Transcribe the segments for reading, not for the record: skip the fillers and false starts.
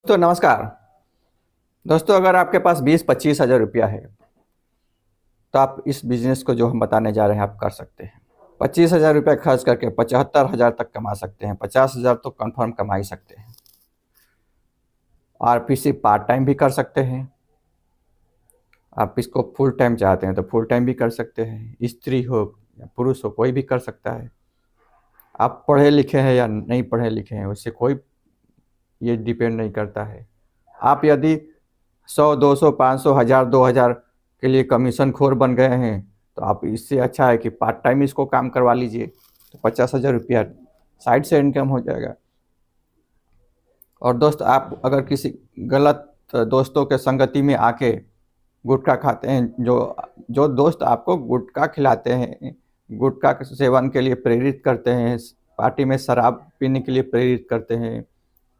तो नमस्कार दोस्तों, अगर आपके पास 20-25 हज़ार रुपया है तो आप इस बिजनेस को जो हम बताने जा रहे हैं आप कर सकते हैं। 25 हज़ार रुपया खर्च करके 75 हज़ार तक कमा सकते हैं। 50 हज़ार तो कंफर्म कमा ही सकते हैं। आप इसे पार्ट टाइम भी कर सकते हैं। आप इसको फुल टाइम चाहते हैं तो फुल टाइम भी कर सकते हैं। स्त्री हो या पुरुष हो, कोई भी कर सकता है। आप पढ़े लिखे हैं या नहीं पढ़े लिखे हैं, उससे कोई ये डिपेंड नहीं करता है। आप यदि 100, 200, 500, 1000, 2000 के लिए कमीशन खोर बन गए हैं तो आप इससे अच्छा है कि पार्ट टाइम इसको काम करवा लीजिए, तो 50 हज़ार रुपया साइड से इनकम हो जाएगा। और दोस्त, आप अगर किसी गलत दोस्तों के संगति में आके गुटखा खाते हैं, जो जो दोस्त आपको गुटखा खिलाते हैं, गुटखा के सेवन के लिए प्रेरित करते हैं, पार्टी में शराब पीने के लिए प्रेरित करते हैं,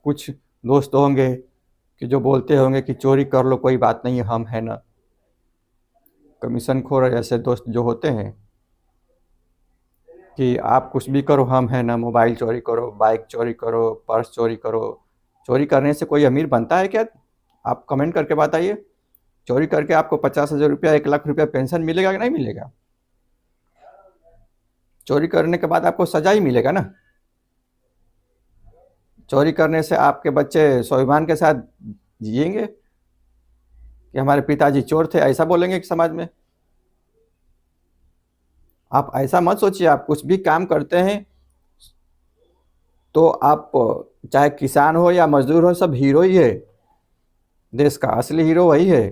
कुछ दोस्त होंगे कि जो बोलते होंगे कि चोरी कर लो, कोई बात नहीं है, हम है ना। कमीशन खोर ऐसे दोस्त जो होते हैं कि आप कुछ भी करो, हम है ना। मोबाइल चोरी करो, बाइक चोरी करो, पर्स चोरी करो। चोरी करने से कोई अमीर बनता है क्या? आप कमेंट करके बताइए। चोरी करके आपको 50 हज़ार रुपया, 1 लाख रुपया पेंशन मिलेगा कि नहीं मिलेगा? चोरी करने के बाद आपको सजा ही मिलेगा ना। चोरी करने से आपके बच्चे स्वाभिमान के साथ जिएंगे कि हमारे पिताजी चोर थे, ऐसा बोलेंगे कि समाज में? आप ऐसा मत सोचिए। आप कुछ भी काम करते हैं तो आप, चाहे किसान हो या मजदूर हो, सब हीरो ही है। देश का असली हीरो वही है।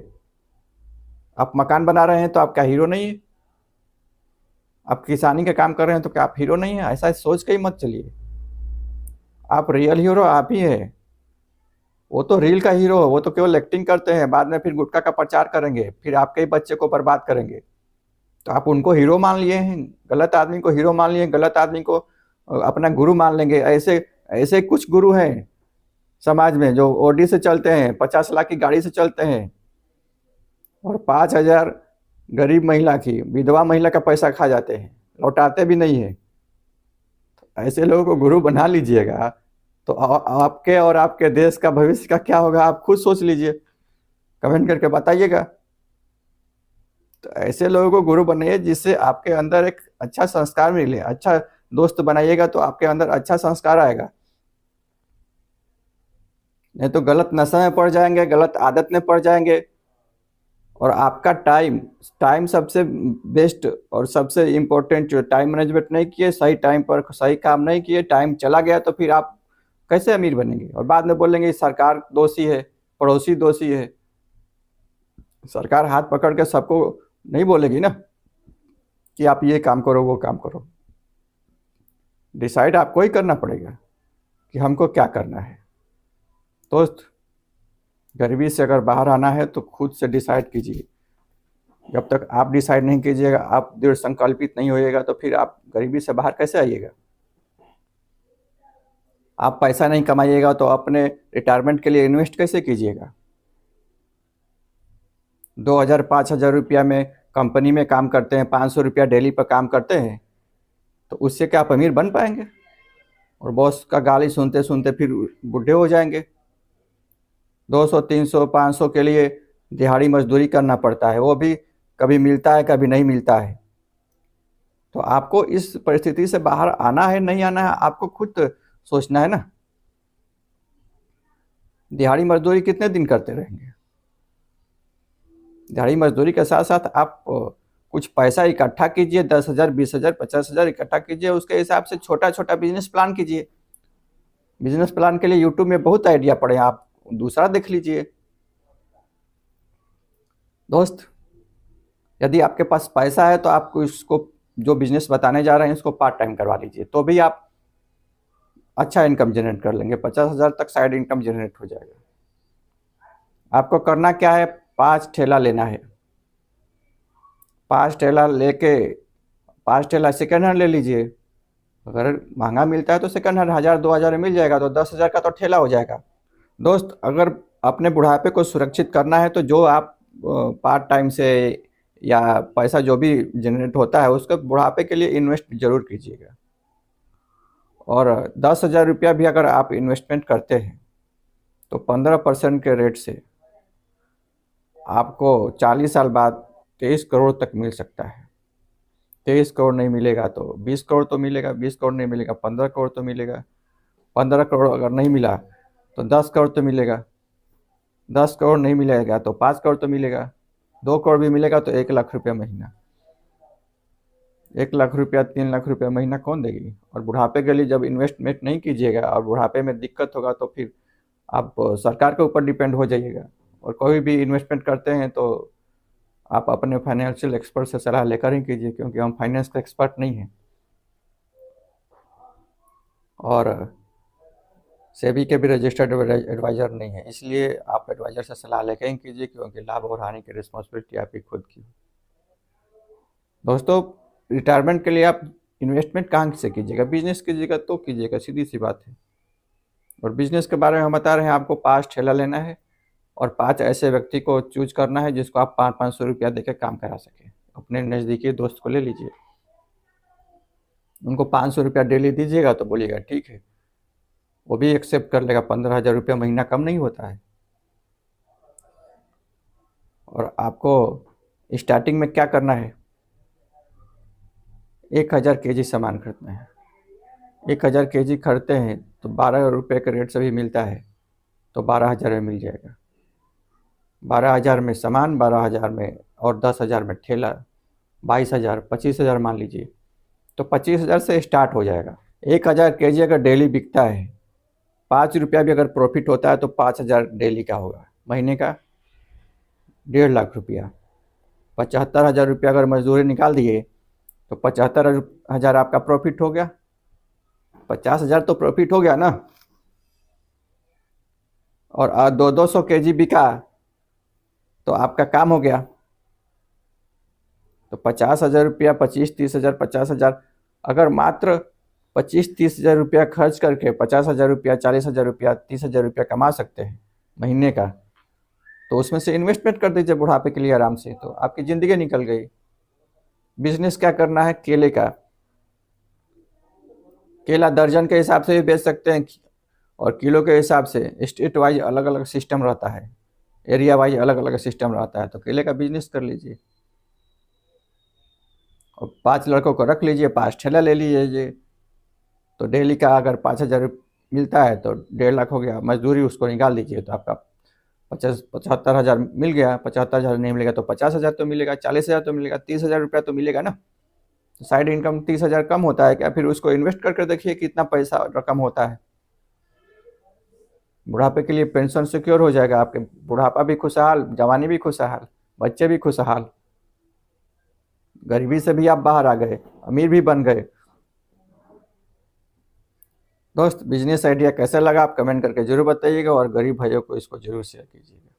आप मकान बना रहे हैं तो आप क्या हीरो नहीं है? आप किसानी का काम कर रहे हैं तो क्या आप हीरो नहीं है? ऐसा सोच के ही मत चलिए। आप रियल हीरो आप ही है। वो तो रील का हीरो है, वो तो केवल एक्टिंग करते हैं, बाद में फिर गुटखा का प्रचार करेंगे, फिर आपके ही बच्चे को बर्बाद करेंगे। तो आप उनको हीरो मान लिए हैं, गलत आदमी को हीरो मान लिए, गलत आदमी को अपना गुरु मान लेंगे। ऐसे ऐसे कुछ गुरु हैं समाज में जो ऑडी से चलते हैं, 50 लाख की गाड़ी से चलते हैं, और 5 हज़ार गरीब महिला की, विधवा महिला का पैसा खा जाते हैं, लौटाते भी नहीं है। तो ऐसे लोगों को गुरु बना लीजिएगा तो आपके और आपके देश का भविष्य का क्या होगा, आप खुद सोच लीजिए। कमेंट करके बताइएगा। तो ऐसे लोगों को गुरु बनाइए जिससे आपके अंदर एक अच्छा संस्कार मिले। अच्छा दोस्त बनाइएगा तो आपके अंदर अच्छा संस्कार आएगा। नहीं तो गलत नशा में पड़ जाएंगे, गलत आदत में पड़ जाएंगे, और आपका टाइम टाइम सबसे बेस्ट और सबसे इम्पोर्टेंट। जो टाइम मैनेजमेंट नहीं किए, सही टाइम पर सही काम नहीं किए, टाइम चला गया, तो फिर आप कैसे अमीर बनेंगे? और बाद में बोलेंगे सरकार दोषी है, पड़ोसी दोषी है। सरकार हाथ पकड़ के सबको नहीं बोलेगी ना कि आप ये काम करो, वो काम करो। डिसाइड आपको ही करना पड़ेगा कि हमको क्या करना है। दोस्त, गरीबी से अगर बाहर आना है तो खुद से डिसाइड कीजिए। जब तक आप डिसाइड नहीं कीजिएगा, आप दृढ़ संकल्पित नहीं होइएगा, तो फिर आप गरीबी से बाहर कैसे आइएगा? आप पैसा नहीं कमाइएगा तो अपने रिटायरमेंट के लिए इन्वेस्ट कैसे कीजिएगा? 2000, 5000 रुपया में कंपनी में काम करते हैं, 500 रुपया डेली पर काम करते हैं, तो उससे क्या आप अमीर बन पाएंगे? और बॉस का गाली सुनते सुनते फिर बूढ़े हो जाएंगे। 200, 300, 500 के लिए दिहाड़ी मजदूरी करना पड़ता है, वो भी कभी मिलता है, कभी नहीं मिलता है। तो आपको इस परिस्थिति से बाहर आना है, नहीं आना है, आपको खुद सोचना है ना। दिहाड़ी मजदूरी कितने दिन करते रहेंगे? दिहाड़ी मजदूरी के साथ साथ आप कुछ पैसा इकट्ठा कीजिए। 10,000, 20,000, 50,000 इकट्ठा कीजिए। उसके हिसाब से छोटा छोटा बिजनेस प्लान कीजिए। बिजनेस प्लान के लिए यूट्यूब में बहुत आइडिया पड़े हैं, आप दूसरा देख लीजिए। दोस्त, यदि आपके पास पैसा है तो आपको इसको, जो बिजनेस बताने जा रहे हैं, इसको पार्ट टाइम करवा लीजिए, तो भी आप अच्छा इनकम जनरेट कर लेंगे। 50,000 तक साइड इनकम जनरेट हो जाएगा। आपको करना क्या है? 5 ठेला लेना है। 5 ठेला लेके, 5 ठेला सेकेंड हैंड ले लीजिए। अगर महंगा मिलता है तो सेकेंड हैंड 1000-2000 में मिल जाएगा, तो 10,000 का तो ठेला हो जाएगा। दोस्त, अगर अपने बुढ़ापे को सुरक्षित करना है तो जो आप पार्ट टाइम से या पैसा जो भी जनरेट होता है उसको बुढ़ापे के लिए इन्वेस्ट जरूर कीजिएगा। और 10,000 रुपया भी अगर आप इन्वेस्टमेंट करते हैं तो 15% के रेट से आपको 40 साल बाद 23 करोड़ तक मिल सकता है। 23 करोड़ नहीं मिलेगा तो 20 करोड़ तो मिलेगा, 20 करोड़ नहीं मिलेगा 15 करोड़ तो मिलेगा, 15 करोड़ अगर नहीं मिला तो 10 करोड़ तो मिलेगा, 10 करोड़ नहीं मिलेगा तो 5 करोड़ तो मिलेगा, 2 करोड़ भी मिलेगा तो 1 लाख रुपया महीना। 1 लाख रुपया 3 लाख रुपया महीना कौन देगी? और बुढ़ापे के लिए जब इन्वेस्टमेंट नहीं कीजिएगा और बुढ़ापे में दिक्कत होगा तो फिर आप सरकार के ऊपर डिपेंड हो जाइएगा। और कोई भी इन्वेस्टमेंट करते हैं तो आप अपने फाइनेंशियल एक्सपर्ट से सलाह लेकर ही कीजिए, क्योंकि हम फाइनेंस के एक्सपर्ट नहीं हैं और सेबी के भी रजिस्टर्ड एडवाइज़र नहीं है, इसलिए आप एडवाइज़र से सलाह लेकर ही कीजिए, क्योंकि लाभ और हानि की रिस्पॉन्सिबिलिटी आपकी खुद की। दोस्तों, रिटायरमेंट के लिए आप इन्वेस्टमेंट कहाँ से कीजिएगा? बिजनेस कीजिएगा तो कीजिएगा, सीधी सी बात है। और बिजनेस के बारे में हम बता रहे हैं, आपको 5 ठेला लेना है और 5 ऐसे व्यक्ति को चूज करना है जिसको आप 500 रुपया देकर काम करा सकें। अपने नज़दीकी दोस्त को ले लीजिए, उनको 500 रुपया डेली दीजिएगा तो बोलिएगा ठीक है, वो भी एक्सेप्ट कर लेगा। 15,000 रुपया महीना कम नहीं होता है। और आपको स्टार्टिंग में क्या करना है? 1000 केजी सामान खरीदना है। 1000 केजी खरीदते हैं तो 12 रुपये के रेट से भी मिलता है, तो 12,000 में मिल जाएगा। 12,000 में सामान, 12,000 में और 10,000 में ठेला, 22,000, 25,000 मान लीजिए, तो 25,000 से स्टार्ट हो जाएगा। 1000 केजी अगर डेली बिकता है, 5 रुपया भी अगर प्रॉफिट होता है तो 5,000 डेली का होगा, महीने का 1.5 लाख रुपया। 75,000 रुपया अगर मजदूरी निकाल दिए तो 75,000 आपका प्रॉफिट हो गया। 50,000 तो प्रॉफिट हो गया ना। और 200 केजी बिका तो आपका काम हो गया। तो 50,000 रुपया, 25-30,000, 50,000, अगर मात्र 25-30,000 रुपया खर्च करके 50,000 रुपया, 40,000 रुपया, 30,000 रुपया कमा सकते हैं महीने का, तो उसमें से इन्वेस्टमेंट कर दीजिए बुढ़ापे के लिए आराम से, तो आपकी ज़िंदगी निकल गई। बिजनेस क्या करना है? केले का। केला दर्जन के हिसाब से भी बेच सकते हैं और किलो के हिसाब से। स्टेट वाइज अलग अलग सिस्टम रहता है, एरिया वाइज अलग अलग सिस्टम रहता है, तो केले का बिजनेस कर लीजिए। और 5 लड़कों को रख लीजिए, 5 ठेला ले लीजिए, तो डेली का अगर 5,000 मिलता है तो 1.5 लाख हो गया। मजदूरी उसको निकाल दीजिए तो आपका 75,000 मिल गया। 75,000 नहीं मिलेगा तो 50,000 तो मिलेगा, 40,000 तो मिलेगा, 30,000 रुपया तो मिलेगा ना। तो साइड इनकम 30,000 कम होता है क्या? फिर उसको इन्वेस्ट करके देखिए कितना पैसा रकम होता है। बुढ़ापे के लिए पेंशन सिक्योर हो जाएगा, आपके बुढ़ापा भी खुशहाल, जवानी भी खुशहाल, बच्चे भी खुशहाल, गरीबी से भी आप बाहर आ गए, अमीर भी बन गए। दोस्त, बिजनेस आइडिया कैसा लगा आप कमेंट करके जरूर बताइएगा और गरीब भाइयों को इसको जरूर शेयर कीजिएगा।